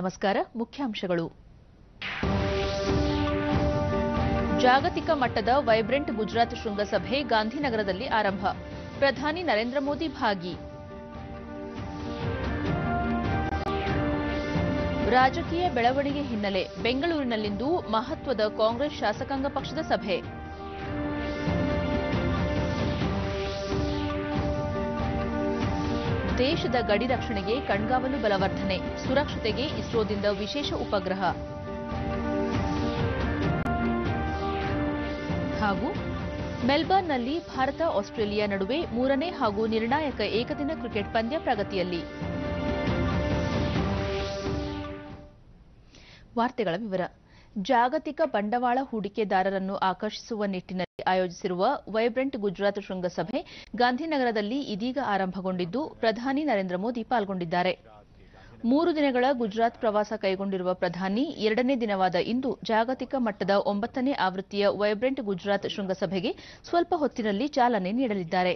ನಮಸ್ಕಾರ. ಮುಖ್ಯಾಂಶಗಳು. ಜಾಗತಿಕ ಮಟ್ಟದ ವೈಬ್ರೆಂಟ್ ಗುಜರಾತ್ ಶೃಂಗಸಭೆ ಗಾಂಧಿನಗರದಲ್ಲಿ ಆರಂಭ. ಪ್ರಧಾನಿ ನರೇಂದ್ರ ಮೋದಿ ಭಾಗಿ. ರಾಜಕೀಯ ಬೆಳವಣಿಗೆ ಹಿನ್ನೆಲೆ ಬೆಂಗಳೂರಿನಲ್ಲಿಂದು ಮಹತ್ವದ ಕಾಂಗ್ರೆಸ್ ಶಾಸಕಾಂಗ ಪಕ್ಷದ ಸಭೆ. ದೇಶದ ಗಡಿ ರಕ್ಷಣೆಗೆ ಕಣ್ಗಾವಲು ಬಲವರ್ಧನೆ, ಸುರಕ್ಷತೆಗೆ ಇಸ್ರೋದಿಂದ ವಿಶೇಷ ಉಪಗ್ರಹ. ಹಾಗೂ ಮೆಲ್ಬರ್ನ್ನಲ್ಲಿ ಭಾರತ ಆಸ್ಟ್ರೇಲಿಯಾ ನಡುವೆ 3ನೇ ಹಾಗೂ ನಿರ್ಣಾಯಕ ಏಕದಿನ ಕ್ರಿಕೆಟ್ ಪಂದ್ಯ ಪ್ರಗತಿಯಲ್ಲಿ. ವಾರ್ತೆಗಳ ವಿವರ. ಜಾಗತಿಕ ಬಂಡವಾಳ ಹೂಡಿಕೆದಾರರನ್ನು ಆಕರ್ಷಿಸುವ ನಿಟ್ಟಿನಲ್ಲಿ ಆಯೋಜಿಸಿರುವ ವೈಬ್ರೆಂಟ್ ಗುಜರಾತ್ ಶೃಂಗಸಭೆ ಗಾಂಧಿನಗರದಲ್ಲಿ ಇದೀಗ ಆರಂಭಗೊಂಡಿದ್ದು, ಪ್ರಧಾನಿ ನರೇಂದ್ರ ಮೋದಿ ಪಾಲ್ಗೊಂಡಿದ್ದಾರೆ. 3 ದಿನಗಳ ಗುಜರಾತ್ ಪ್ರವಾಸ ಕೈಗೊಂಡಿರುವ ಪ್ರಧಾನಿ 2ನೇ ದಿನವಾದ ಇಂದು ಜಾಗತಿಕ ಮಟ್ಟದ 9ನೇ ಆವೃತ್ತಿಯ ವೈಬ್ರೆಂಟ್ ಗುಜರಾತ್ ಶೃಂಗಸಭೆಗೆ ಸ್ವಲ್ಪ ಹೊತ್ತಿನಲ್ಲಿ ಚಾಲನೆ ನೀಡಲಿದ್ದಾರೆ.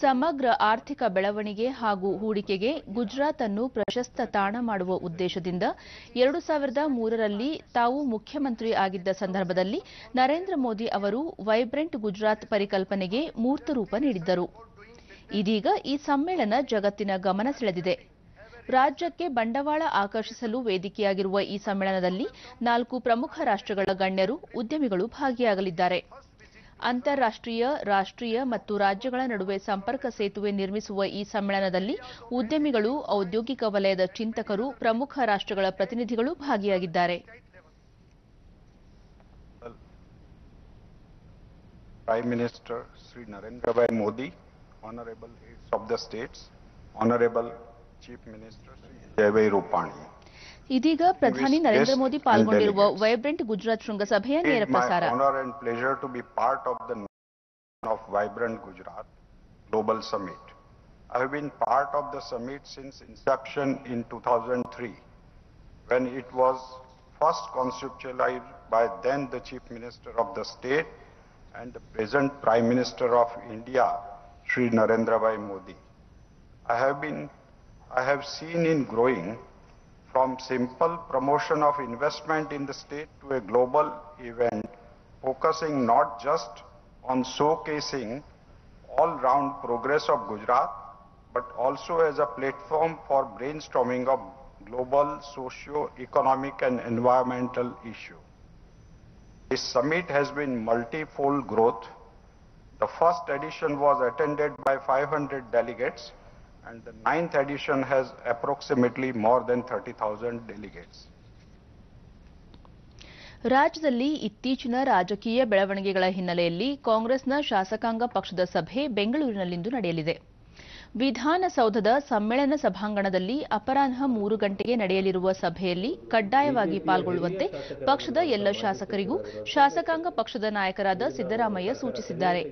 ಸಮಗ್ರ ಆರ್ಥಿಕ ಬೆಳವಣಿಗೆ ಹಾಗೂ ಹೂಡಿಕೆಗೆ ಗುಜರಾತ್ ಅನ್ನು ಪ್ರಶಸ್ತ ತಾಣ ಮಾಡುವ ಉದ್ದೇಶದಿಂದ 2003ರಲ್ಲಿ ತಾವು ಮುಖ್ಯಮಂತ್ರಿ ಆಗಿದ್ದ ಸಂದರ್ಭದಲ್ಲಿ ನರೇಂದ್ರ ಮೋದಿ ಅವರು ವೈಬ್ರೆಂಟ್ ಗುಜರಾತ್ ಪರಿಕಲ್ಪನೆಗೆ ಮೂರ್ತ ರೂಪ ನೀಡಿದ್ದರು. ಇದೀಗ ಈ ಸಮ್ಮೇಳನ ಜಗತ್ತಿನ ಗಮನ ಸೆಳೆದಿದೆ. ರಾಜ್ಯಕ್ಕೆ ಬಂಡವಾಳ ಆಕರ್ಷಿಸಲು ವೇದಿಕೆಯಾಗಿರುವ ಈ ಸಮ್ಮೇಳನದಲ್ಲಿ 4 ಪ್ರಮುಖ ರಾಷ್ಟ್ರಗಳ ಗಣ್ಯರು, ಉದ್ಯಮಿಗಳು ಭಾಗಿಯಾಗಲಿದ್ದಾರೆ. ಅಂತಾರಾಷ್ಟ್ರೀಯ, ರಾಷ್ಟ್ರೀಯ ಮತ್ತು ರಾಜ್ಯಗಳ ನಡುವೆ ಸಂಪರ್ಕ ಸೇತುವೆ ನಿರ್ಮಿಸುವ ಈ ಸಮ್ಮೇಳನದಲ್ಲಿ ಉದ್ಯಮಿಗಳು, ಔದ್ಯೋಗಿಕ ವಲಯದ ಚಿಂತಕರು, ಪ್ರಮುಖ ರಾಷ್ಟ್ರಗಳ ಪ್ರತಿನಿಧಿಗಳು ಭಾಗಿಯಾಗಿದ್ದಾರೆ. Prime Minister Sri Narendra Bhai Modi, Honorable Heads of the States, Honorable Chief Minister Sri Vijay Rupani. ಇದೀಗ ಪ್ರಧಾನಿ ನರೇಂದ್ರ ಮೋದಿ ಪಾಲ್ಗೊಂಡಿರುವ ವೈಬ್ರೆಂಟ್ ಗುಜರಾತ್ ಶೃಂಗಸಭೆಯ ನೇರ ಪ್ರಸಾರ. It is my honor and pleasure to be part of the of Vibrant Gujarat Global Summit. I have been part of the summit since inception in 2003, when it was first conceptualized by then the Chief Minister of the state and the present Prime Minister of India, Sri Narendra Bhai Modi. I have seen in growing from simple promotion of investment in the state to a global event focusing not just on showcasing all-round progress of Gujarat, but also as a platform for brainstorming of global socio-economic and environmental issues. This summit has been multifold growth. The first edition was attended by 500 delegates, and the 9th edition has approximately more than 30,000 delegates. ರಾಜ್ಯದಲ್ಲಿ ಇತ್ತೀಚಿನ ರಾಜಕೀಯ ಬೆಳವಣಿಗೆಗಳ ಹಿನ್ನೆಲೆಯಲ್ಲಿ ಕಾಂಗ್ರೆಸ್ನ ಶಾಸಕಾಂಗ ಪಕ್ಷದ ಸಭೆ ಬೆಂಗಳೂರಿನಲ್ಲಿಂದು ನಡೆಯಲಿದೆ. ವಿಧಾನಸೌಧದ ಸಮ್ಮೇಳನ ಸಭಾಂಗಣದಲ್ಲಿ ಅಪರಾಹ್ನ 3 ಗಂಟೆಗೆ ನಡೆಯಲಿರುವ ಸಭೆಯಲ್ಲಿ ಕಡ್ಡಾಯವಾಗಿ ಪಾಲ್ಗೊಳ್ಳುವಂತೆ ಪಕ್ಷದ ಎಲ್ಲ ಶಾಸಕರಿಗೂ ಶಾಸಕಾಂಗ ಪಕ್ಷದ ನಾಯಕರಾದ ಸಿದ್ದರಾಮಯ್ಯ ಸೂಚಿಸಿದ್ದಾರೆ.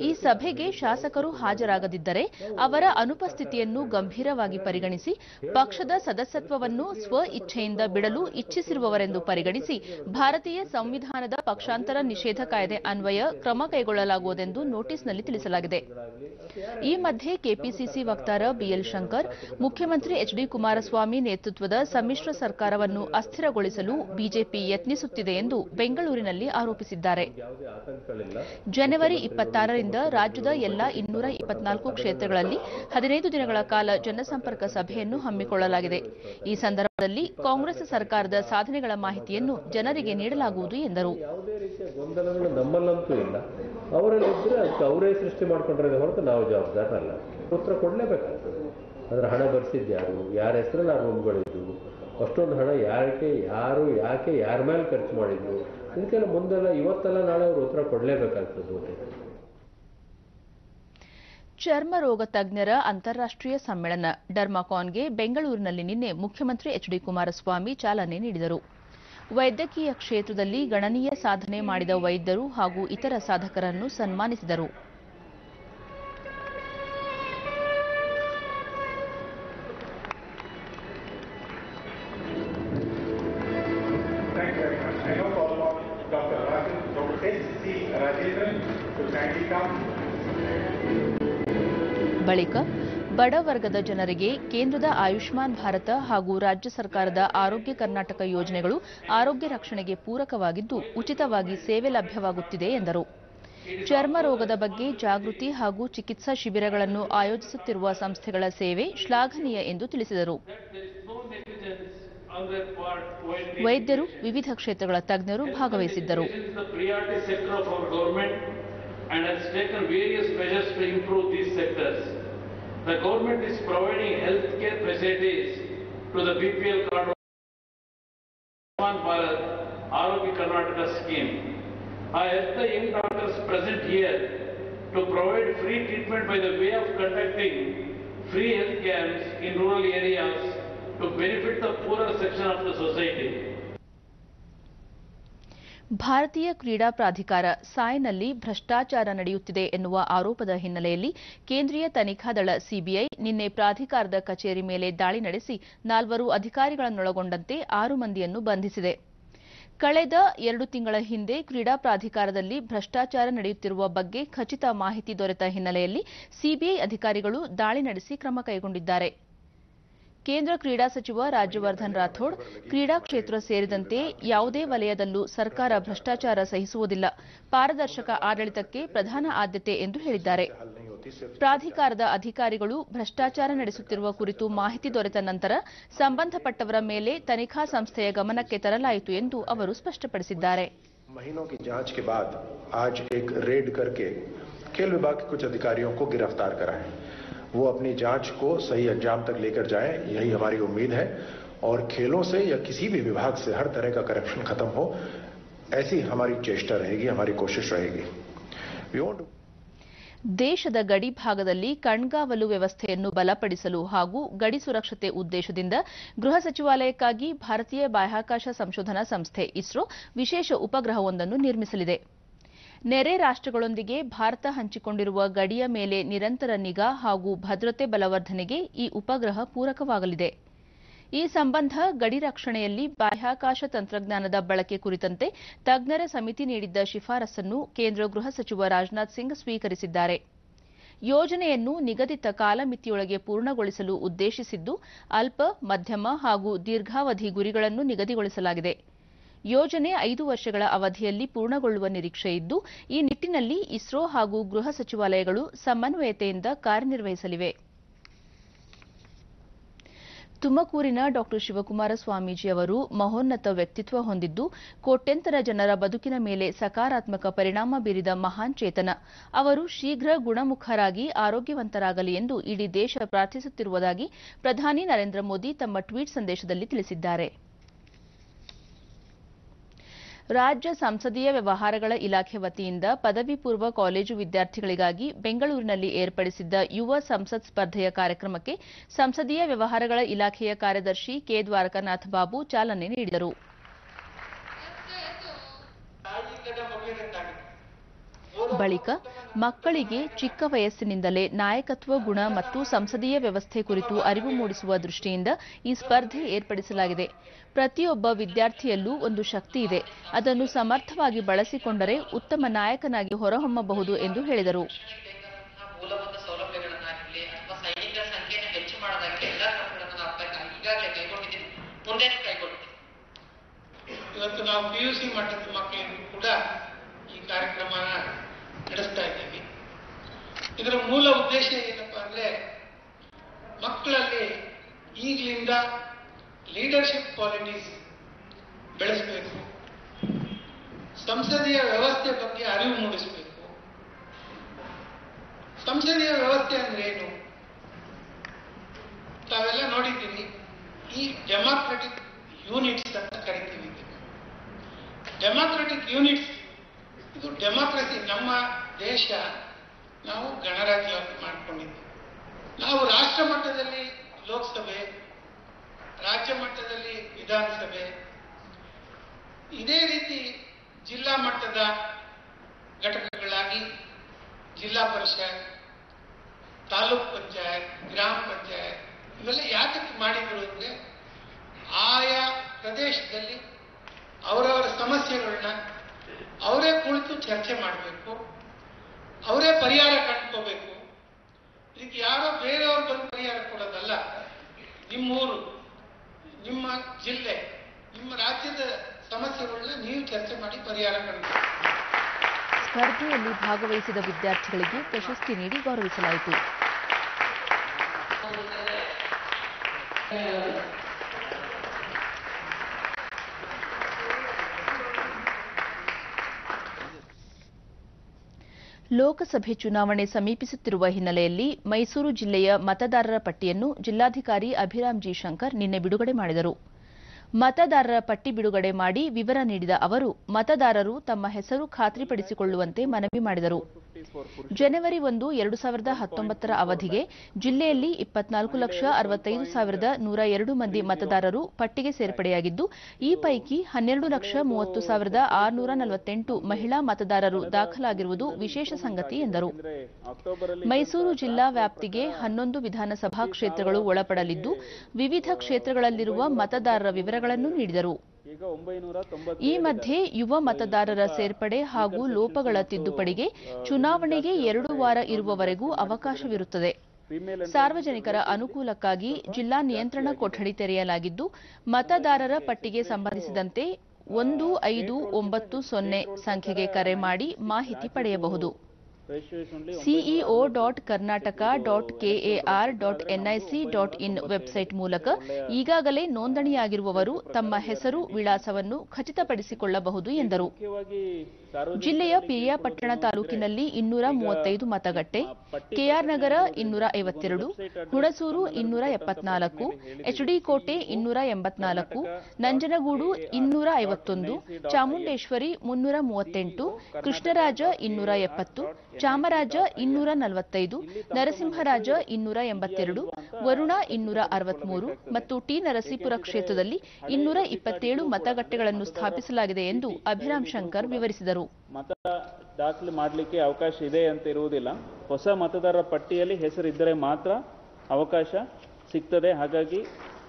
ಈ ಸಭೆಗೆ ಶಾಸಕರು ಹಾಜರಾಗದಿದ್ದರೆ ಅವರ ಅನುಪಸ್ಥಿತಿಯನ್ನು ಗಂಭೀರವಾಗಿ ಪರಿಗಣಿಸಿ ಪಕ್ಷದ ಸದಸ್ಯತ್ವವನ್ನು ಸ್ವ ಇಚ್ಛೆಯಿಂದ ಬಿಡಲು ಇಚ್ಛಿಸಿರುವವರೆಂದು ಪರಿಗಣಿಸಿ ಭಾರತೀಯ ಸಂವಿಧಾನದ ಪಕ್ಷಾಂತರ ನಿಷೇಧ ಕಾಯ್ದೆ ಅನ್ವಯ ಕ್ರಮ ಕೈಗೊಳ್ಳಲಾಗುವುದೆಂದು ನೋಟಿಸ್ನಲ್ಲಿ ತಿಳಿಸಲಾಗಿದೆ. ಈ ಮಧ್ಯೆ ಕೆಪಿಸಿಸಿ ವಕ್ತಾರ ಬಿಎಲ್ ಶಂಕರ್ ಮುಖ್ಯಮಂತ್ರಿ ಎಚ್ಡಿ ಕುಮಾರಸ್ವಾಮಿ ನೇತೃತ್ವದ ಸಮ್ಮಿಶ್ರ ಸರ್ಕಾರವನ್ನು ಅಸ್ಥಿರಗೊಳಿಸಲು ಬಿಜೆಪಿ ಯತ್ನಿಸುತ್ತಿದೆ ಎಂದು ಬೆಂಗಳೂರಿನಲ್ಲಿ ಆರೋಪಿಸಿದ್ದಾರೆ. ಜನವರಿ 26ರಿಂದ ರಾಜ್ಯದ ಎಲ್ಲಾ 224 ಕ್ಷೇತ್ರಗಳಲ್ಲಿ 15 ದಿನಗಳ ಕಾಲ ಜನಸಂಪರ್ಕ ಸಭೆಯನ್ನು ಹಮ್ಮಿಕೊಳ್ಳಲಾಗಿದೆ. ಈ ಸಂದರ್ಭದಲ್ಲಿ ಕಾಂಗ್ರೆಸ್ ಸರ್ಕಾರದ ಸಾಧನೆಗಳ ಮಾಹಿತಿಯನ್ನು ಜನರಿಗೆ ನೀಡಲಾಗುವುದು ಎಂದರು. ಅವರಲ್ಲಿದ್ದರೆ ಅದಕ್ಕೆ ಅವರೇ ಸೃಷ್ಟಿ ಮಾಡ್ಕೊಂಡಿರೋದೇ ಹೊರತು ನಾವು ಜವಾಬ್ದಾರರಲ್ಲ. ಉತ್ತರ ಕೊಡಲೇಬೇಕಾಗ್ತದೆ. ಅದರ ಹಣ ಬರ್ಸಿದ್ಯಾರು, ಯಾರ ಹೆಸರಲ್ಲಿ ಆ ರೂಮ್ಗಳಿದ್ವು, ಅಷ್ಟೊಂದು ಹಣ ಯಾಕೆ ಯಾರ ಮೇಲೆ ಖರ್ಚು ಮಾಡಿದ್ರು, ಇದಕ್ಕೆಲ್ಲ ಮುಂದೆಲ್ಲ ಇವತ್ತೆಲ್ಲ ನಾಳೆ ಅವರು ಉತ್ತರ ಕೊಡಲೇಬೇಕಾಗ್ತದೆ. ಚರ್ಮ ರೋಗ ತಜ್ಞರ ಅಂತಾರಾಷ್ಟ್ರೀಯ ಸಮ್ಮೇಳನ ಡರ್ಮಾಕಾನ್ಗೆ ಬೆಂಗಳೂರಿನಲ್ಲಿ ನಿನ್ನೆ ಮುಖ್ಯಮಂತ್ರಿ ಎಚ್ಡಿ ಕುಮಾರಸ್ವಾಮಿ ಚಾಲನೆ ನೀಡಿದರು. ವೈದ್ಯಕೀಯ ಕ್ಷೇತ್ರದಲ್ಲಿ ಗಣನೀಯ ಸಾಧನೆ ಮಾಡಿದ ವೈದ್ಯರು ಹಾಗೂ ಇತರ ಸಾಧಕರನ್ನು ಸನ್ಮಾನಿಸಿದರು. ಬಳಿಕ ಬಡ ವರ್ಗದ ಜನರಿಗೆ ಕೇಂದ್ರದ ಆಯುಷ್ಮಾನ್ ಭಾರತ ಹಾಗೂ ರಾಜ್ಯ ಸರ್ಕಾರದ ಆರೋಗ್ಯ ಕರ್ನಾಟಕ ಯೋಜನೆಗಳು ಆರೋಗ್ಯ ರಕ್ಷಣೆಗೆ ಪೂರಕವಾಗಿದ್ದು ಉಚಿತವಾಗಿ ಸೇವೆ ಲಭ್ಯವಾಗುತ್ತಿದೆ ಎಂದರು. ಚರ್ಮ ರೋಗದ ಬಗ್ಗೆ ಜಾಗೃತಿ ಹಾಗೂ ಚಿಕಿತ್ಸಾ ಶಿಬಿರಗಳನ್ನು ಆಯೋಜಿಸುತ್ತಿರುವ ಸಂಸ್ಥೆಗಳ ಸೇವೆ ಶ್ಲಾಘನೀಯ ಎಂದು ತಿಳಿಸಿದರು. ವೈದ್ಯರು, ವಿವಿಧ ಕ್ಷೇತ್ರಗಳ ತಜ್ಞರು ಭಾಗವಹಿಸಿದ್ದರು. The government is providing healthcare facilities to the BPL card Ayushman Bharat Arogya Karnataka scheme. I urge the young doctors present here to provide free treatment by the way of conducting free health camps in rural areas to benefit the poorer section of the society. ಭಾರತೀಯ ಕ್ರೀಡಾ ಪ್ರಾಧಿಕಾರ ಸಾಯ್ನಲ್ಲಿ ಭ್ರಷ್ಟಾಚಾರ ನಡೆಯುತ್ತಿದೆ ಎನ್ನುವ ಆರೋಪದ ಹಿನ್ನೆಲೆಯಲ್ಲಿ ಕೇಂದ್ರೀಯ ತನಿಖಾ ದಳ ಸಿಬಿಐ ನಿನ್ನೆ ಪ್ರಾಧಿಕಾರದ ಕಚೇರಿ ಮೇಲೆ ದಾಳಿ ನಡೆಸಿ 4 ಅಧಿಕಾರಿಗಳನ್ನೊಳಗೊಂಡಂತೆ 6 ಮಂದಿಯನ್ನು ಬಂಧಿಸಿದೆ. ಕಳೆದ 2 ತಿಂಗಳ ಹಿಂದೆ ಕ್ರೀಡಾ ಪ್ರಾಧಿಕಾರದಲ್ಲಿ ಭ್ರಷ್ಟಾಚಾರ ನಡೆಯುತ್ತಿರುವ ಬಗ್ಗೆ ಖಚಿತ ಮಾಹಿತಿ ದೊರೆತ ಹಿನ್ನೆಲೆಯಲ್ಲಿ ಸಿಬಿಐ ಅಧಿಕಾರಿಗಳು ದಾಳಿ ನಡೆಸಿ ಕ್ರಮ ಕೈಗೊಂಡಿದ್ದಾರೆ. ಕೇಂದ್ರ ಕ್ರೀಡಾ ಸಚಿವ ರಾಜ್ಯವರ್ಧನ್ ರಾಥೋಡ್ ಕ್ರೀಡಾ ಕ್ಷೇತ್ರ ಸೇರಿದಂತೆ ಯಾವುದೇ ವಲಯದಲ್ಲೂ ಸರ್ಕಾರ ಭ್ರಷ್ಟಾಚಾರ ಸಹಿಸುವುದಿಲ್ಲ, ಪಾರದರ್ಶಕ ಆಡಳಿತಕ್ಕೆ ಪ್ರಧಾನ ಆದ್ಯತೆ ಎಂದು ಹೇಳಿದ್ದಾರೆ. ಪ್ರಾಧಿಕಾರದ ಅಧಿಕಾರಿಗಳು ಭ್ರಷ್ಟಾಚಾರ ನಡೆಸುತ್ತಿರುವ ಕುರಿತು ಮಾಹಿತಿ ದೊರೆತ ನಂತರ ಸಂಬಂಧಪಟ್ಟವರ ಮೇಲೆ ತನಿಖಾ ಸಂಸ್ಥೆಯ ಗಮನಕ್ಕೆ ತರಲಾಯಿತು ಎಂದು ಅವರು ಸ್ಪಷ್ಟಪಡಿಸಿದ್ದಾರೆ. महीनों की जांच के बाद आज एक रेड करके खेल विभाग के कुछ अधिकारियों को गिरफ्तार करा है. वो अपनी जांच को सही अंजाम तक लेकर जाएं, यही हमारी उम्मीद है. और खेलों से या किसी भी विभाग से हर तरह का करप्शन खत्म हो, ऐसी हमारी चेष्टा रहेगी, हमारी कोशिश रहेगी. ದೇಶದ ಗಡಿ ಭಾಗದಲ್ಲಿ ಕಣ್ಗಾವಲು ವ್ಯವಸ್ಥೆಯನ್ನು ಬಲಪಡಿಸಲು ಹಾಗೂ ಗಡಿ ಸುರಕ್ಷತೆ ಉದ್ದೇಶದಿಂದ ಗೃಹ ಸಚಿವಾಲಯಕ್ಕಾಗಿ ಭಾರತೀಯ ಬಾಹ್ಯಾಕಾಶ ಸಂಶೋಧನಾ ಸಂಸ್ಥೆ ಇಸ್ರೋ ವಿಶೇಷ ಉಪಗ್ರಹವೊಂದನ್ನು ನಿರ್ಮಿಸಲಿದೆ. ನೆರೆ ರಾಷ್ಟ್ರಗಳೊಂದಿಗೆ ಭಾರತ ಹಂಚಿಕೊಂಡಿರುವ ಗಡಿಯ ಮೇಲೆ ನಿರಂತರ ನಿಗಾ ಹಾಗೂ ಭದ್ರತೆ ಬಲವರ್ಧನೆಗೆ ಈ ಉಪಗ್ರಹ ಪೂರಕವಾಗಲಿದೆ. ಈ ಸಂಬಂಧ ಗಡಿ ರಕ್ಷಣೆಯಲ್ಲಿ ಬಾಹ್ಯಾಕಾಶ ತಂತ್ರಜ್ಞಾನದ ಬಳಕೆ ಕುರಿತಂತೆ ತಜ್ಞರ ಸಮಿತಿ ನೀಡಿದ್ದ ಶಿಫಾರಸನ್ನು ಕೇಂದ್ರ ಗೃಹ ಸಚಿವ ರಾಜನಾಥ್ ಸಿಂಗ್ ಸ್ವೀಕರಿಸಿದ್ದಾರೆ. ಯೋಜನೆಯನ್ನು ನಿಗದಿತ ಕಾಲಮಿತಿಯೊಳಗೆ ಪೂರ್ಣಗೊಳಿಸಲು ಉದ್ದೇಶಿಸಿದ್ದು ಅಲ್ಪ, ಮಧ್ಯಮ ಹಾಗೂ ದೀರ್ಘಾವಧಿ ಗುರಿಗಳನ್ನು ನಿಗದಿಗೊಳಿಸಲಾಗಿದೆ. ಯೋಜನೆ 5 ವರ್ಷಗಳ ಅವಧಿಯಲ್ಲಿ ಪೂರ್ಣಗೊಳ್ಳುವ ನಿರೀಕ್ಷೆಯಿದ್ದು ಈ ನಿಟ್ಟಿನಲ್ಲಿ ಇಸ್ರೋ ಹಾಗೂ ಗೃಹ ಸಚಿವಾಲಯಗಳು ಸಮನ್ವಯತೆಯಿಂದ ಕಾರ್ಯನಿರ್ವಹಿಸಲಿವೆ. ತುಮಕೂರಿನ ಡಾ ಶಿವಕುಮಾರ ಸ್ವಾಮೀಜಿ ಅವರು ಮಹೋನ್ನತ ವ್ಯಕ್ತಿತ್ವ ಹೊಂದಿದ್ದು ಕೋಟ್ಯಂತರ ಜನರ ಬದುಕಿನ ಮೇಲೆ ಸಕಾರಾತ್ಮಕ ಪರಿಣಾಮ ಬೀರಿದ ಮಹಾನ್ ಚೇತನ. ಅವರು ಶೀಘ್ರ ಗುಣಮುಖರಾಗಿ ಆರೋಗ್ಯವಂತರಾಗಲಿ ಎಂದು ಇಡೀ ದೇಶ ಪ್ರಾರ್ಥಿಸುತ್ತಿರುವುದಾಗಿ ಪ್ರಧಾನಿ ನರೇಂದ್ರ ಮೋದಿ ತಮ್ಮ ಟ್ವೀಟ್ ಸಂದೇಶದಲ್ಲಿ ತಿಳಿಸಿದ್ದಾರೆ. ರಾಜ್ಯ ಸಂಸದೀಯ ವ್ಯವಹಾರಗಳ ಇಲಾಖೆ ವತಿಯಿಂದ ಪದವಿ ಪೂರ್ವ ಕಾಲೇಜು ವಿದ್ಯಾರ್ಥಿಗಳಿಗಾಗಿ ಬೆಂಗಳೂರಿನಲ್ಲಿ ಏರ್ಪಡಿಸಿದ್ದ ಯುವ ಸಂಸತ್ ಸ್ಪರ್ಧೆಯ ಕಾರ್ಯಕ್ರಮಕ್ಕೆ ಸಂಸದೀಯ ವ್ಯವಹಾರಗಳ ಇಲಾಖೆಯ ಕಾರ್ಯದರ್ಶಿ ಕೆ. ದ್ವಾರಕಾನಾಥ್ ಬಾಬು ಚಾಲನೆ ನೀಡಿದರು. ಬಳಿಕ ಮಕ್ಕಳಿಗೆ ಚಿಕ್ಕ ವಯಸ್ಸಿನಿಂದಲೇ ನಾಯಕತ್ವ ಗುಣ ಮತ್ತು ಸಂಸದೀಯ ವ್ಯವಸ್ಥೆ ಕುರಿತು ಅರಿವು ಮೂಡಿಸುವ ದೃಷ್ಟಿಯಿಂದ ಈ ಸ್ಪರ್ಧೆ ಏರ್ಪಡಿಸಲಾಗಿದೆ. ಪ್ರತಿಯೊಬ್ಬ ವಿದ್ಯಾರ್ಥಿಯಲ್ಲೂ ಒಂದು ಶಕ್ತಿ ಇದೆ, ಅದನ್ನು ಸಮರ್ಥವಾಗಿ ಬಳಸಿಕೊಂಡರೆ ಉತ್ತಮ ನಾಯಕನಾಗಿ ಹೊರಹೊಮ್ಮಬಹುದು ಎಂದು ಹೇಳಿದರು. ಇವತ್ತು ನಾವು PUC ಮಟ್ಟದ ಮಕ್ಕಳಿಗೂ ಕೂಡ ಈ ಕಾರ್ಯಕ್ರಮನ ನಡೆಸ್ತಾ ಇದ್ದೀವಿ. ಇದರ ಮೂಲ ಉದ್ದೇಶ ಏನಪ್ಪಾ ಅಂದ್ರೆ ಮಕ್ಕಳಲ್ಲಿ ಈಗಲಿಂದ ಲೀಡರ್ಶಿಪ್ ಕ್ವಾಲಿಟೀಸ್ ಬೆಳೆಸಬೇಕು, ಸಂಸದೀಯ ವ್ಯವಸ್ಥೆ ಬಗ್ಗೆ ಅರಿವು ಮೂಡಿಸಬೇಕು. ಸಂಸದೀಯ ವ್ಯವಸ್ಥೆ ಅಂದ್ರೆ ಏನು ತಾವೆಲ್ಲ ನೋಡಿದ್ದೀರಿ. ಈ ಡೆಮಾಕ್ರೆಟಿಕ್ ಯೂನಿಟ್ಸ್ ಅಂತ ಕರಿತೀವಿ. ಡೆಮಾಕ್ರೆಟಿಕ್ ಯೂನಿಟ್ಸ್ ಇದು ಡೆಮಾಕ್ರಸಿ. ನಮ್ಮ ದೇಶ ನಾವು ಗಣರಾಜ್ಯ ಮಾಡಿಕೊಂಡಿದ್ದೀವಿ. ನಾವು ರಾಷ್ಟ್ರ ಮಟ್ಟದಲ್ಲಿ ಲೋಕಸಭೆ, ರಾಜ್ಯ ಮಟ್ಟದಲ್ಲಿ ವಿಧಾನಸಭೆ, ಇದೇ ರೀತಿ ಜಿಲ್ಲಾ ಮಟ್ಟದ ಘಟಕಗಳಾಗಿ ಜಿಲ್ಲಾ ಪರಿಷತ್, ತಾಲೂಕ್ ಪಂಚಾಯತ್, ಗ್ರಾಮ ಪಂಚಾಯತ್ ಇವೆಲ್ಲ ಯಾತಕ್ಕೆ ಮಾಡಿದ್ರು ಅಂದ್ರೆ ಆಯಾ ಪ್ರದೇಶದಲ್ಲಿ ಅವರವರ ಸಮಸ್ಯೆಗಳನ್ನ ಅವರೇ ಕುಳಿತು ಚರ್ಚೆ ಮಾಡಬೇಕು, ಅವರೇ ಪರಿಹಾರ ಕಂಡುಕೋಬೇಕು. ಇದಕ್ಕೆ ಯಾರೋ ಬೇರೆಯವರು ಬಂದು ಪರಿಹಾರ ಕೊಡೋದಲ್ಲ. ನಿಮ್ಮೂರು, ನಿಮ್ಮ ಜಿಲ್ಲೆ, ನಿಮ್ಮ ರಾಜ್ಯದ ಸಮಸ್ಯೆಗಳನ್ನ ನೀವು ಚರ್ಚೆ ಮಾಡಿ ಪರಿಹಾರ ಕಂಡು. ಸ್ಪರ್ಧೆಯಲ್ಲಿ ಭಾಗವಹಿಸಿದ ವಿದ್ಯಾರ್ಥಿಗಳಿಗೆ ಪ್ರಶಸ್ತಿ ನೀಡಿ ಗೌರವಿಸಲಾಯಿತು. ಲೋಕಸಭೆ ಚುನಾವಣೆ ಸಮೀಪಿಸುತ್ತಿರುವ ಹಿನ್ನೆಲೆಯಲ್ಲಿ ಮೈಸೂರು ಜಿಲ್ಲೆಯ ಮತದಾರರ ಪಟ್ಟಿಯನ್ನು ಜಿಲ್ಲಾಧಿಕಾರಿ ಅಭಿರಾಮ್ ಜಿ ಶಂಕರ್ ನಿನ್ನೆ ಬಿಡುಗಡೆ ಮಾಡಿದರು. ಮತದಾರರ ಪಟ್ಟಿ ಬಿಡುಗಡೆ ಮಾಡಿ ವಿವರ ನೀಡಿದ ಅವರು ಮತದಾರರು ತಮ್ಮ ಹೆಸರು ಖಾತ್ರಿಪಡಿಸಿಕೊಳ್ಳುವಂತೆ ಮನವಿ ಮಾಡಿದರು. ಜನವರಿ 1, 2019ರ ಅವಧಿಗೆ ಜಿಲ್ಲೆಯಲ್ಲಿ 24,65,102 ಮಂದಿ ಮತದಾರರು ಪಟ್ಟಿಗೆ ಸೇರ್ಪಡೆಯಾಗಿದ್ದು, ಈ ಪೈಕಿ 12,30,648 ಮಹಿಳಾ ಮತದಾರರು ದಾಖಲಾಗಿರುವುದು ವಿಶೇಷ ಸಂಗತಿ ಎಂದರು. ಮೈಸೂರು ಜಿಲ್ಲಾ ವ್ಯಾಪ್ತಿಗೆ 11 ವಿಧಾನಸಭಾ ಕ್ಷೇತ್ರಗಳು ಒಳಪಡಲಿದ್ದು, ವಿವಿಧ ಕ್ಷೇತ್ರಗಳಲ್ಲಿರುವ ಮತದಾರರ ವಿವರಗಳನ್ನು ನೀಡಿದರು. ಈ ಮಧ್ಯೆ ಯುವ ಮತದಾರರ ಸೇರ್ಪಡೆ ಹಾಗೂ ಲೋಪಗಳ ತಿದ್ದುಪಡಿಗೆ ಚುನಾವಣೆಗೆ 2 ವಾರ ಇರುವವರೆಗೂ ಅವಕಾಶವಿರುತ್ತದೆ. ಸಾರ್ವಜನಿಕರ ಅನುಕೂಲಕ್ಕಾಗಿ ಜಿಲ್ಲಾ ನಿಯಂತ್ರಣ ಕೊಠಡಿ ತೆರೆಯಲಾಗಿದ್ದು, ಮತದಾರರ ಪಟ್ಟಿಗೆ ಸಂಬಂಧಿಸಿದಂತೆ 1590 ಸಂಖ್ಯೆಗೆ ಕರೆ ಮಾಡಿ ಮಾಹಿತಿ ಪಡೆಯಬಹುದು. ceo.karnataka.kar.nic.in ವೆಬ್ಸೈಟ್ ಮೂಲಕ ಈಗಾಗಲೇ ನೋಂದಣಿಯಾಗಿರುವವರು ತಮ್ಮ ಹೆಸರು, ವಿಳಾಸವನ್ನು ಖಚಿತಪಡಿಸಿಕೊಳ್ಳಬಹುದು ಎಂದರು. ಜಿಲ್ಲೆಯ ಪಿರಿಯಾಪಟ್ಟಣ ತಾಲೂಕಿನಲ್ಲಿ 235 ಮತಗಟ್ಟೆ, ಕೆಆರ್ ನಗರ 252, ಹುಣಸೂರು 274, ಎಚ್ಡಿ ಕೋಟೆ 284, ನಂಜನಗೂಡು 251, ಚಾಮುಂಡೇಶ್ವರಿ 338, ಕೃಷ್ಣರಾಜ 270, ಚಾಮರಾಜ 245, ನರಸಿಂಹರಾಜ 282, ವರುಣ 263 ಮತ್ತು ಟಿ ನರಸೀಪುರ ಕ್ಷೇತ್ರದಲ್ಲಿ 227 ಮತಗಟ್ಟೆಗಳನ್ನು ಸ್ಥಾಪಿಸಲಾಗಿದೆ ಎಂದು ಅಭಿರಾಮ್ ಶಂಕರ್ ವಿವರಿಸಿದರು. ಮತ ದಾಖಲೆ ಮಾಡಲಿಕ್ಕೆ ಅವಕಾಶ ಇದೆ ಅಂತ ಇರುವುದಿಲ್ಲ. ಹೊಸ ಮತದಾರರ ಪಟ್ಟಿಯಲ್ಲಿ ಹೆಸರಿದ್ದರೆ ಮಾತ್ರ ಅವಕಾಶ ಸಿಗ್ತದೆ. ಹಾಗಾಗಿ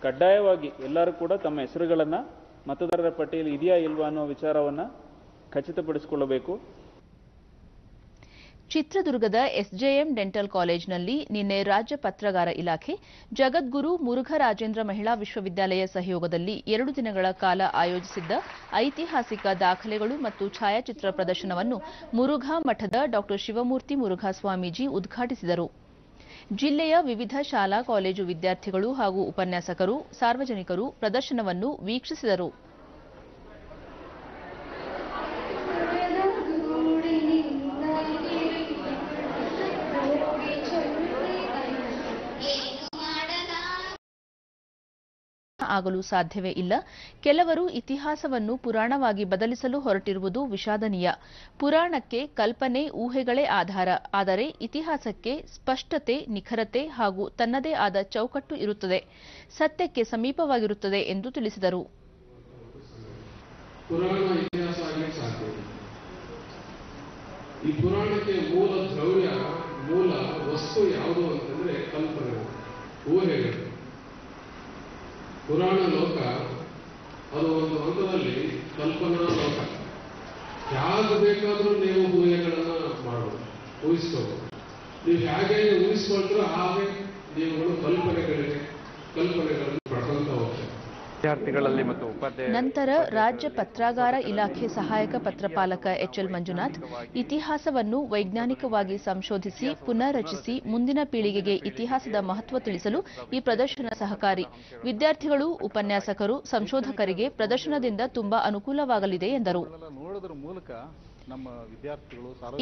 ಕಡ್ಡಾಯವಾಗಿ ಎಲ್ಲರೂ ಕೂಡ ತಮ್ಮ ಹೆಸರುಗಳನ್ನು ಮತದಾರರ ಪಟ್ಟಿಯಲ್ಲಿ ಇದೆಯಾ ಇಲ್ವಾ ಅನ್ನೋ ವಿಚಾರವನ್ನು ಖಚಿತಪಡಿಸಿಕೊಳ್ಳಬೇಕು. ಚಿತ್ರದುರ್ಗದ ಎಸ್ಜೆಎಂ ಡೆಂಟಲ್ ಕಾಲೇಜಿನಲ್ಲಿ ನಿನ್ನೆ ರಾಜ್ಯ ಪತ್ರಗಾರ ಇಲಾಖೆ, ಜಗದ್ಗುರು ಮುರುಘರಾಜೇಂದ್ರ ಮಹಿಳಾ ವಿಶ್ವವಿದ್ಯಾಲಯ ಸಹಯೋಗದಲ್ಲಿ 2 ದಿನಗಳ ಕಾಲ ಆಯೋಜಿಸಿದ್ದ ಐತಿಹಾಸಿಕ ದಾಖಲೆಗಳು ಮತ್ತು ಛಾಯಾಚಿತ್ರ ಪ್ರದರ್ಶನವನ್ನು ಮುರುಘಾ ಮಠದ ಡಾ ಶಿವಮೂರ್ತಿ ಮುರುಘಾ ಸ್ವಾಮೀಜಿ ಉದ್ಘಾಟಿಸಿದರು. ಜಿಲ್ಲೆಯ ವಿವಿಧ ಶಾಲಾ ಕಾಲೇಜು ವಿದ್ಯಾರ್ಥಿಗಳು ಹಾಗೂ ಉಪನ್ಯಾಸಕರು, ಸಾರ್ವಜನಿಕರು ಪ್ರದರ್ಶನವನ್ನು ವೀಕ್ಷಿಸಿದರು. ಆಗಲು ಸಾಧ್ಯವೇ ಇಲ್ಲ. ಕೆಲವರು ಇತಿಹಾಸವನ್ನು ಪುರಾಣವಾಗಿ ಬದಲಿಸಲು ಹೊರಟಿರುವುದು ವಿಷಾದನೀಯ. ಪುರಾಣಕ್ಕೆ ಕಲ್ಪನೆ, ಊಹೆಗಳೇ ಆಧಾರ. ಆದರೆ ಇತಿಹಾಸಕ್ಕೆ ಸ್ಪಷ್ಟತೆ, ನಿಖರತೆ ಹಾಗೂ ತನ್ನದೇ ಆದ ಚೌಕಟ್ಟು ಇರುತ್ತದೆ, ಸತ್ಯಕ್ಕೆ ಸಮೀಪವಾಗಿರುತ್ತದೆ ಎಂದು ತಿಳಿಸಿದರು. ಪುರಾಣ ಇತಿಹಾಸ ಆಗಲಿಕ್ಕೆ ಸಾಧ್ಯ. ಈ ಪುರಾಣಕ್ಕೆ ಮೂಲ ದ್ರವ್ಯ, ಮೂಲ ವಸ್ತು ಯಾವುದು ಅಂತಂದ್ರೆ ಕಲ್ಪನೆ, ಊಹೆಗಳು. ಪುರಾಣ ಲೋಕ ಅದು ಒಂದು ಹಂತದಲ್ಲಿ ಕಲ್ಪನಾ ಲೋಕ. ಯಾರು ಬೇಕಾದರೂ ನೀವು ಊಹೆಗಳನ್ನ ಮಾಡಬಹುದು, ಊಹಿಸ್ಕೋಬಹುದು. ನೀವು ಹೇಗೆ ಊಹಿಸ್ಕೊಳ್ತೀರೋ ಹಾಗೆ ನೀವುಗಳು ಕಲ್ಪನೆಗಳನ್ನು ಪಡ್ಕೊಂತ ಹೋಗ್ತಾರೆ. ವಿದ್ಯಾರ್ಥಿಗಳಲ್ಲಿ ಮತ್ತು ನಂತರ ರಾಜ್ಯ ಪತ್ರಗಾರ ಇಲಾಖೆ ಸಹಾಯಕ ಪತ್ರಪಾಲಕ ಎಚ್ಎಲ್ ಮಂಜುನಾಥ್, ಇತಿಹಾಸವನ್ನು ವೈಜ್ಞಾನಿಕವಾಗಿ ಸಂಶೋಧಿಸಿ ಪುನರ್ರಚಿಸಿ ಮುಂದಿನ ಪೀಳಿಗೆಗೆ ಇತಿಹಾಸದ ಮಹತ್ವ ತಿಳಿಸಲು ಈ ಪ್ರದರ್ಶನ ಸಹಕಾರಿ. ವಿದ್ಯಾರ್ಥಿಗಳು, ಉಪನ್ಯಾಸಕರು, ಸಂಶೋಧಕರಿಗೆ ಪ್ರದರ್ಶನದಿಂದ ತುಂಬಾ ಅನುಕೂಲವಾಗಲಿದೆ ಎಂದರು.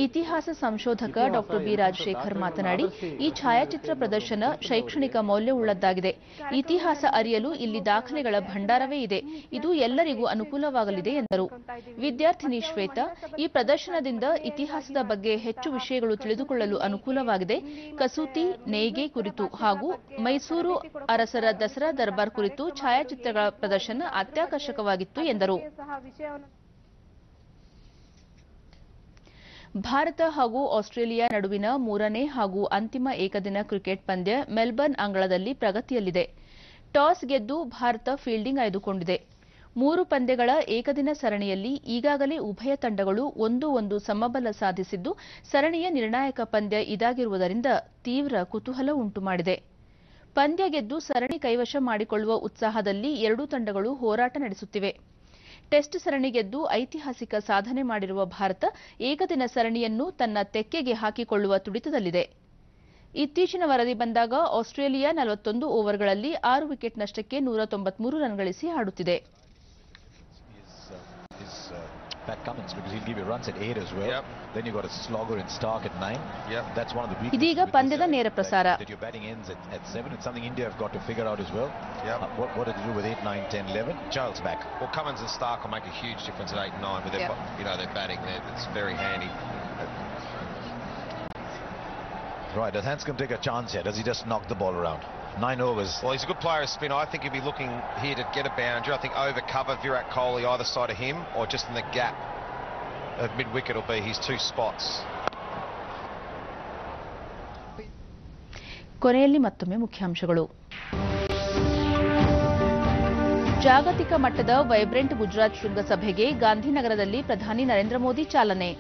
ಇತಿಹಾಸ ಸಂಶೋಧಕ ಡಾ ಬಿ ರಾಜಶೇಖರ್ ಮಾತನಾಡಿ, ಈ ಛಾಯಾಚಿತ್ರ ಪ್ರದರ್ಶನ ಶೈಕ್ಷಣಿಕ ಮೌಲ್ಯವುಳ್ಳದ್ದಾಗಿದೆ. ಇತಿಹಾಸ ಅರಿಯಲು ಇಲ್ಲಿ ದಾಖಲೆಗಳ ಭಂಡಾರವೇ ಇದೆ. ಇದು ಎಲ್ಲರಿಗೂ ಅನುಕೂಲವಾಗಲಿದೆ ಎಂದರು. ವಿದ್ಯಾರ್ಥಿನಿ ಶ್ವೇತಾ, ಈ ಪ್ರದರ್ಶನದಿಂದ ಇತಿಹಾಸದ ಬಗ್ಗೆ ಹೆಚ್ಚು ವಿಷಯಗಳು ತಿಳಿದುಕೊಳ್ಳಲು ಅನುಕೂಲವಾಗಿದೆ. ಕಸೂತಿ, ನೇಯ್ಗೆ ಕುರಿತು ಹಾಗೂ ಮೈಸೂರು ಅರಸರ ದಸರಾ ದರ್ಬಾರ್ ಕುರಿತು ಛಾಯಾಚಿತ್ರಗಳ ಪ್ರದರ್ಶನ ಅತ್ಯಾಕರ್ಷಕವಾಗಿತ್ತು ಎಂದರು. ಭಾರತ ಹಾಗೂ ಆಸ್ಟ್ರೇಲಿಯಾ ನಡುವಿನ 3ನೇ ಹಾಗೂ ಅಂತಿಮ ಏಕದಿನ ಕ್ರಿಕೆಟ್ ಪಂದ್ಯ ಮೆಲ್ಬರ್ನ್ ಅಂಗಳದಲ್ಲಿ ಪ್ರಗತಿಯಲ್ಲಿದೆ. ಟಾಸ್ ಗೆದ್ದು ಭಾರತ ಫೀಲ್ಡಿಂಗ್ ಆಯ್ದುಕೊಂಡಿದೆ. 3 ಪಂದ್ಯಗಳ ಏಕದಿನ ಸರಣಿಯಲ್ಲಿ ಈಗಾಗಲೇ ಉಭಯ ತಂಡಗಳು 1-1 ಸಮಬಲ ಸಾಧಿಸಿದ್ದು, ಸರಣಿಯ ನಿರ್ಣಾಯಕ ಪಂದ್ಯ ಇದಾಗಿರುವುದರಿಂದ ತೀವ್ರ ಕುತೂಹಲ ಉಂಟುಮಾಡಿದೆ. ಪಂದ್ಯ ಗೆದ್ದು ಸರಣಿ ಕೈವಶ ಮಾಡಿಕೊಳ್ಳುವ ಉತ್ಸಾಹದಲ್ಲಿ ಎರಡೂ ತಂಡಗಳು ಹೋರಾಟ ನಡೆಸುತ್ತಿವೆ. ಟೆಸ್ಟ್ ಸರಣಿ ಗೆದ್ದು ಐತಿಹಾಸಿಕ ಸಾಧನೆ ಮಾಡಿರುವ ಭಾರತ ಏಕದಿನ ಸರಣಿಯನ್ನು ತನ್ನ ತೆಕ್ಕೆಗೆ ಹಾಕಿಕೊಳ್ಳುವ ತುಡಿತದಲ್ಲಿದೆ. ಇತ್ತೀಚಿನ ವರದಿ ಬಂದಾಗ ಆಸ್ಟ್ರೇಲಿಯಾ 41 ಓವರ್ಗಳಲ್ಲಿ 6 ವಿಕೆಟ್ ನಷ್ಟಕ್ಕೆ 193 ರನ್ ಗಳಿಸಿ ಆಡುತ್ತಿದೆ. Pat Cummins, because he'll give you runs at 8 as well. Yep. Then you've got a slogger in Stark at 9. Yep. That's one of the weaknesses. ಇದೀಗ ಪಂದ್ಯದ ನೇರ ಪ್ರಸಾರ. That your batting ends at 7. It's something India have got to figure out as well. Yep. What to do with 8, 9, 10, 11. Charles back. Well, Cummins and Stark will make a huge difference at 8 and 9 with their, their batting there. It's very handy. Right, does Hanscom take a chance here? Does he just knock the ball around? 9 overs. Well, he's a good player of spin. I think he'll be looking here to get a boundary. I think over cover Virat Kohli either side of him or just in the gap of mid-wicket will be his 2 spots. ಕೊನೆಯಲ್ಲಿ ಮತ್ತೊಮ್ಮೆ ಮುಖ್ಯಾಂಶಗಳು. ಜಾಗತಿಕ ಮಟ್ಟದ vibrant Gujarat ಶೃಂಗಸಭೆಗೆ ಗಾಂಧಿನಗರದಲ್ಲಿ ಪ್ರಧಾನಿ ನರೇಂದ್ರ ಮೋದಿ ಚಾಲನೆ.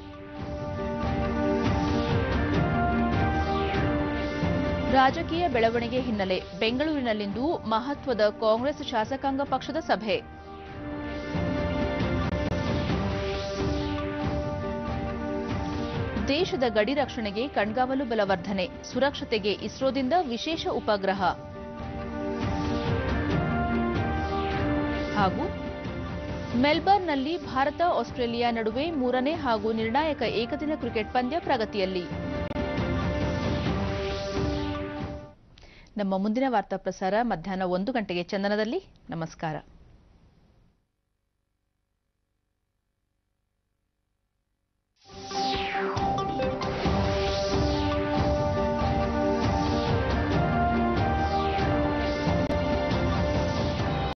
ರಾಜಕೀಯ ಬೆಳವಣಿಗೆ ಹಿನ್ನೆಲೆ ಬೆಂಗಳೂರಿನಲ್ಲಿಂದು ಮಹತ್ವದ ಕಾಂಗ್ರೆಸ್ ಶಾಸಕಾಂಗ ಪಕ್ಷದ ಸಭೆ. ದೇಶದ ಗಡಿ ರಕ್ಷಣೆಗೆ ಕಣ್ಗಾವಲು ಬಲವರ್ಧನೆ, ಸುರಕ್ಷತೆಗೆ ಇಸ್ರೋದಿಂದ ವಿಶೇಷ ಉಪಗ್ರಹ. ಹಾಗೂ ಮೆಲ್ಬರ್ನ್ನಲ್ಲಿ ಭಾರತ ಆಸ್ಟ್ರೇಲಿಯಾ ನಡುವೆ 3ನೇ ಹಾಗೂ ನಿರ್ಣಾಯಕ ಏಕದಿನ ಕ್ರಿಕೆಟ್ ಪಂದ್ಯ ಪ್ರಗತಿಯಲ್ಲಿ. ನಮ್ಮ ಮುಂದಿನ ವಾರ್ತಾ ಪ್ರಸಾರ ಮಧ್ಯಾಹ್ನ 1 ಗಂಟೆಗೆ ಚಂದನದಲ್ಲಿ. ನಮಸ್ಕಾರ.